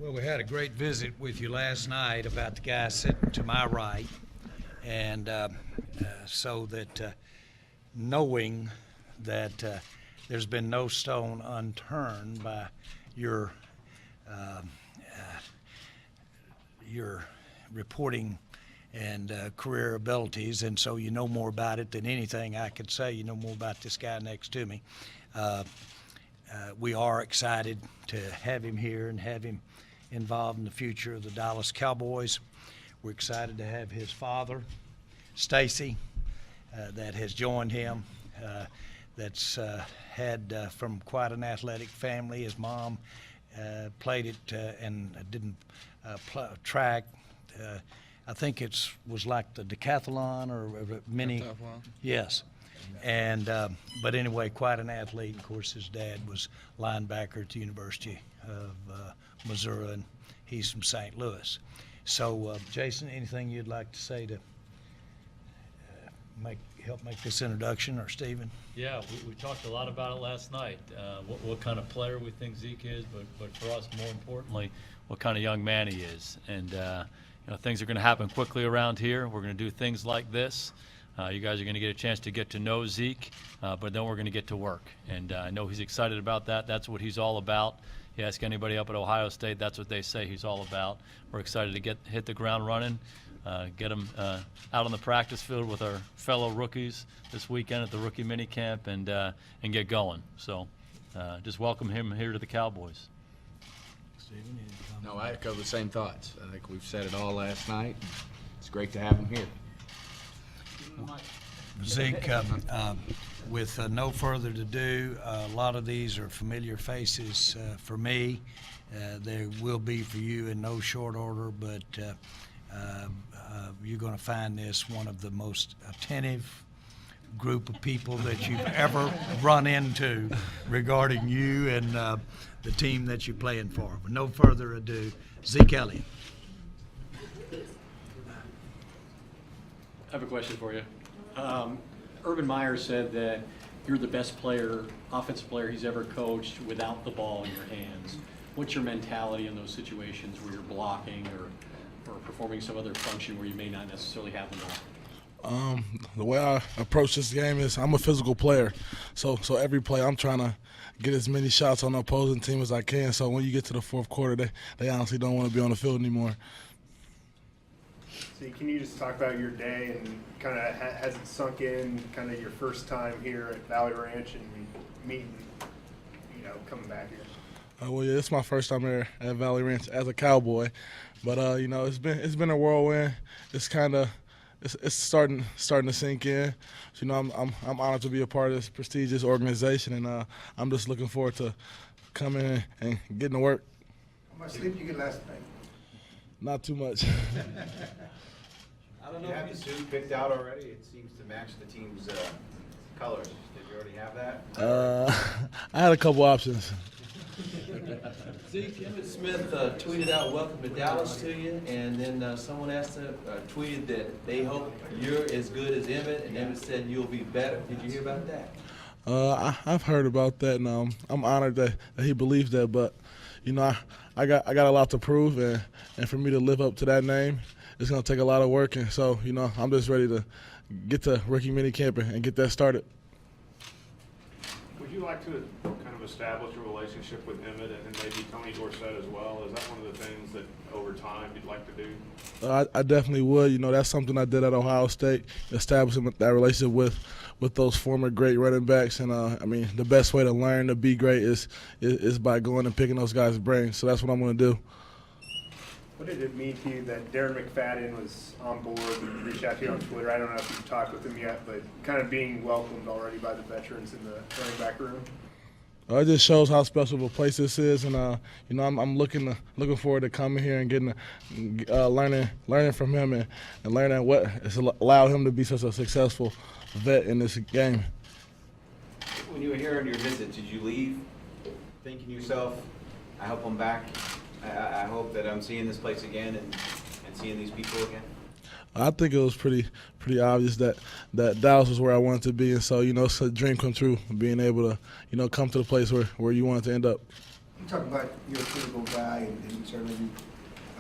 Well, we had a great visit with you last night about the guy sitting to my right, and so that knowing that there's been no stone unturned by your uh, your reporting and career abilities, and so you know more about it than anything I could say. You know more about this guy next to me. We are excited to have him here and have him involved in the future of the Dallas Cowboys. We're excited to have his father, Stacy, that has joined him, that's had from quite an athletic family. His mom played it and didn't track. I think it was like the decathlon or mini. Decathlon. Yes. And but anyway, quite an athlete. Of course, his dad was linebacker at the University of Missouri, and he's from St. Louis. So, Jason, anything you'd like to say to help make this introduction, or Stephen? Yeah, we talked a lot about it last night. What kind of player we think Zeke is, but for us, more importantly, what kind of young man he is. And things are going to happen quickly around here. We're going to do things like this. You guys are going to get a chance to get to know Zeke, but then we're going to get to work. And I know he's excited about that. That's what he's all about. You ask anybody up at Ohio State, that's what they say he's all about. We're excited to hit the ground running, get him out on the practice field with our fellow rookies this weekend at the rookie minicamp and get going. So just welcome him here to the Cowboys. Stephen, No, I echo the same thoughts. I think we've said it all last night. It's great to have him here. Zeke, with no further ado, a lot of these are familiar faces for me. There will be for you in no short order, but you're going to find this one of the most attentive group of people that you've ever run into regarding you and the team that you're playing for. With no further ado, Zeke Elliott. I have a question for you. Urban Meyer said that you're the best offensive player he's ever coached without the ball in your hands. What's your mentality in those situations where you're blocking or performing some other function where you may not necessarily have the ball? The way I approach this game is I'm a physical player. So every play I'm trying to get as many shots on the opposing team as I can. So when you get to the fourth quarter, they honestly don't want to be on the field anymore. So can you just talk about your day and kind of has it sunk in, kind of your first time here at Valley Ranch and meeting, coming back here? Well, yeah, it's my first time here at Valley Ranch as a Cowboy, but it's been a whirlwind. It's starting to sink in. So, I'm honored to be a part of this prestigious organization, and I'm just looking forward to coming and getting to work. How much sleep you get last night? Not too much. I don't know. You have the suit picked out already? It seems to match the team's colors. Did you already have that? I had a couple options. Zeke, Emmitt Smith tweeted out "Welcome to Dallas" to you, and then someone tweeted that they hope you're as good as Emmitt, and Emmitt said you'll be better. Did you hear about that? I've heard about that, and I'm honored that he believes that. But I got a lot to prove, and for me to live up to that name, it's gonna take a lot of work. And so I'm just ready to get to rookie minicamp and get that started. Would you like to kind of establish a relationship with Emmitt and maybe Tony Dorsett as well? Is that one of the things that over time you'd like to do? I definitely would. That's something I did at Ohio State, establishing that relationship with those former great running backs. And the best way to learn to be great is by going and picking those guys' brains. So that's what I'm going to do. What did it mean to you that Darren McFadden was on board and reached out to you on Twitter? I don't know if you've talked with him yet, but kind of being welcomed already by the veterans in the running back room? It just shows how special of a place this is, and I'm looking forward to coming here and getting learning from him and learning what has allowed him to be such a successful vet in this game. When you were here on your visit, did you leave thinking to yourself, I hope I'm back? I hope that I'm seeing this place again and seeing these people again? I think it was pretty obvious that Dallas was where I wanted to be, and so it's a dream come true being able to come to the place where you wanted to end up. You talk about you're a physical guy, and certainly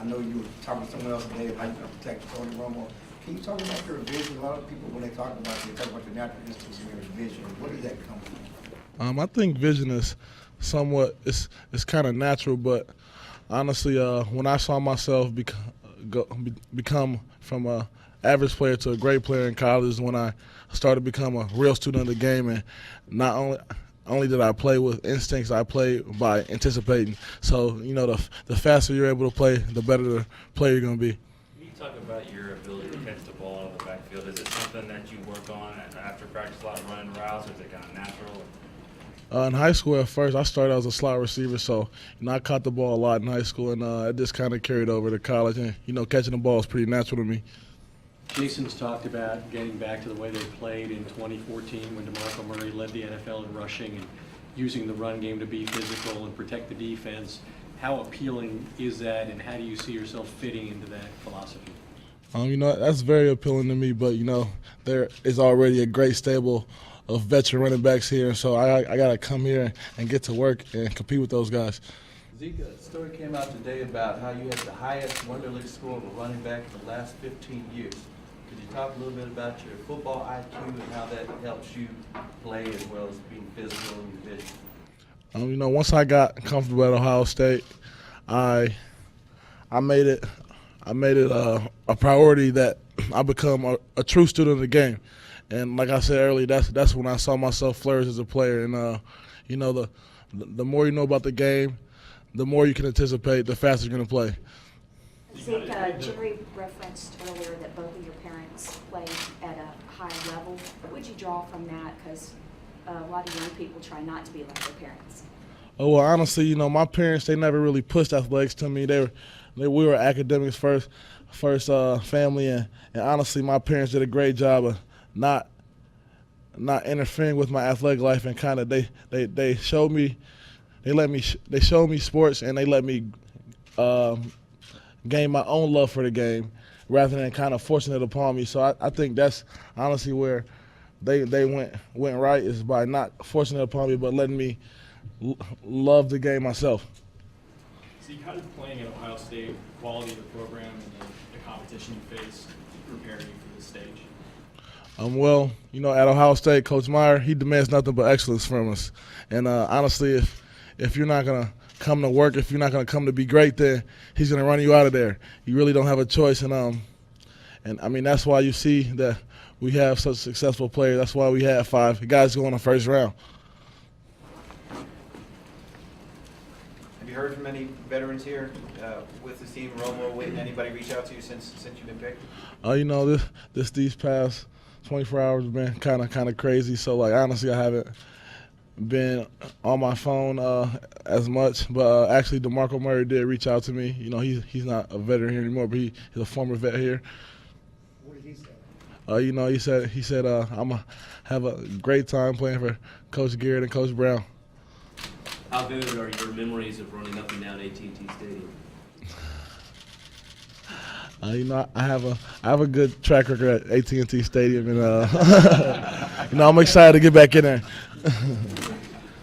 I know you were talking to someone else today about how you're going to protect Tony Romo. Can you talk about your vision? A lot of people, when they talk about it, they talk about the natural instincts and your vision. Where does that come from? I think vision is somewhat, it's kind of natural, but honestly, when I saw myself become from a average player to a great player in college is when I started to become a real student of the game, and not only did I play with instincts, I played by anticipating. So, you know, the faster you're able to play, the better the player you're going to be. Can you talk about your ability to catch the ball out of the backfield? Is it something that you work on after practice, a lot of running routes, or is it kind of natural? In high school, at first, I started as a slot receiver, so I caught the ball a lot in high school, and it just kind of carried over to college. And catching the ball is pretty natural to me. Jason's talked about getting back to the way they played in 2014 when DeMarco Murray led the NFL in rushing and using the run game to be physical and protect the defense. How appealing is that, and how do you see yourself fitting into that philosophy? That's very appealing to me, but there is already a great stable of veteran running backs here, and so I got to come here and get to work and compete with those guys. Zeke, a story came out today about how you had the highest Wonderlic score of a running back in the last 15 years. Could you talk a little bit about your football IQ and how that helps you play as well as being physical and your vision? Once I got comfortable at Ohio State, I made it a priority that I become a true student of the game. And like I said earlier, that's when I saw myself flourish as a player. And the more you know about the game, the more you can anticipate, the faster you're going to play. Zeke, Jerry referenced earlier that both of your parents played at a high level. What would you draw from that? Because a lot of young people try not to be like their parents. Oh, well, honestly, my parents, they never really pushed athletics to me. We were academics first family, and honestly, my parents did a great job of not interfering with my athletic life, and kind of they showed me sports, and they let me gain my own love for the game rather than kind of forcing it upon me. So I think that's honestly where they went right, is by not forcing it upon me, but letting me love the game myself. So how did playing at Ohio State, quality of the program, and the competition you face prepare you for this stage? Well, at Ohio State, Coach Meyer, he demands nothing but excellence from us. And honestly, if you're not going to come to work, if you're not going to come to be great, then he's going to run you out of there. You really don't have a choice. And I mean, that's why you see that we have such successful players. That's why we have 5 guys go in the first round. Have you heard from any veterans here with this team, Romo, Witten? Anybody reach out to you since you've been picked? These past 24 hours have been kind of crazy. So, like, honestly, I haven't been on my phone as much. But actually, DeMarco Murray did reach out to me. He's not a veteran here anymore, but he's a former vet here. What did he say? He said I'm gonna have a great time playing for Coach Garrett and Coach Brown. How vivid are your memories of running up and down AT&T Stadium? I have a good track record at AT&T Stadium, and I'm excited to get back in there.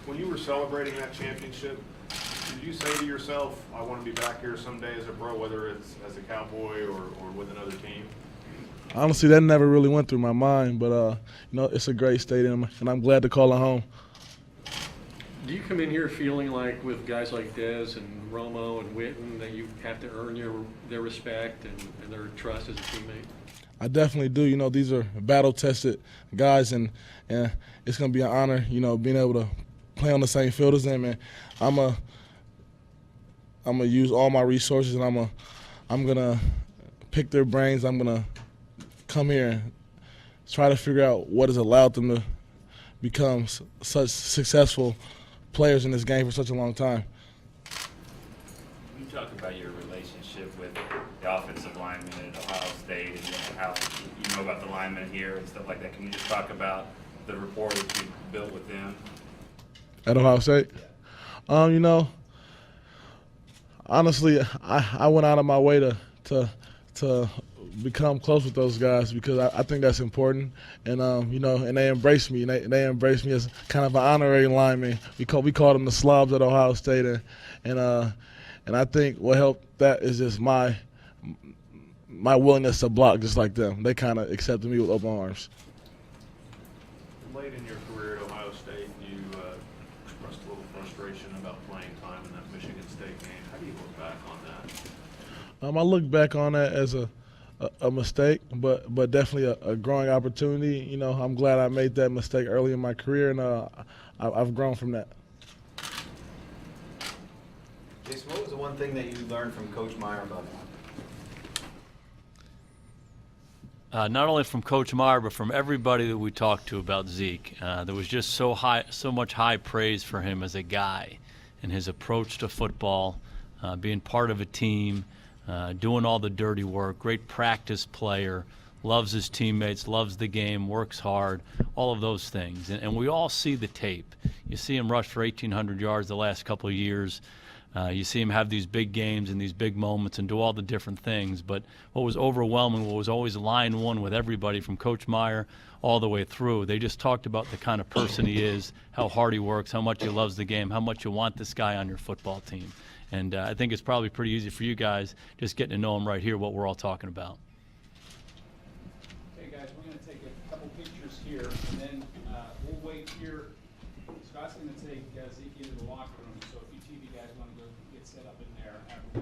When you were celebrating that championship, did you say to yourself, I want to be back here someday as a pro, whether it's as a Cowboy or with another team? Honestly, that never really went through my mind, but it's a great stadium, and I'm glad to call it home. Do you come in here feeling like with guys like Dez and Romo and Witten that you have to earn their respect and their trust as a teammate? I definitely do. These are battle-tested guys, and it's going to be an honor, being able to play on the same field as them. And I'm gonna use all my resources, and I'm gonna pick their brains. I'm gonna come here and try to figure out what has allowed them to become such successful players in this game for such a long time. You talk about your relationship with the offensive linemen at Ohio State and how you know about the linemen here and stuff like that. Can you just talk about the rapport that you built with them? At Ohio State? Honestly, I went out of my way to become close with those guys because I think that's important. And you know, and they embrace me. And they embrace me as kind of an honorary lineman. We call them the slobs at Ohio State. And I think what helped that is just my willingness to block just like them. They kind of accepted me with open arms. Late in your career at Ohio State, you expressed a little frustration about playing time in that Michigan State game. How do you look back on that? I look back on that as a mistake, but definitely a growing opportunity. You know, I'm glad I made that mistake early in my career, and I've grown from that. Jason, what was the one thing that you learned from Coach Meyer about him? Not only from Coach Meyer, but from everybody that we talked to about Zeke. There was just so much high praise for him as a guy and his approach to football, being part of a team, doing all the dirty work, great practice player, loves his teammates, loves the game, works hard, all of those things. And we all see the tape. You see him rush for 1,800 yards the last couple of years. You see him have these big games and these big moments and do all the different things. But what was overwhelming, what was always line one with everybody from Coach Meyer all the way through, they just talked about the kind of person he is, how hard he works, how much he loves the game, how much you want this guy on your football team. And I think it's probably pretty easy for you guys just getting to know him right here, what we're all talking about. Okay, guys, we're going to take a couple pictures here, and then we'll wait here. Scott's going to take Zeke into the locker room, so if you TV guys want to go get set up in there after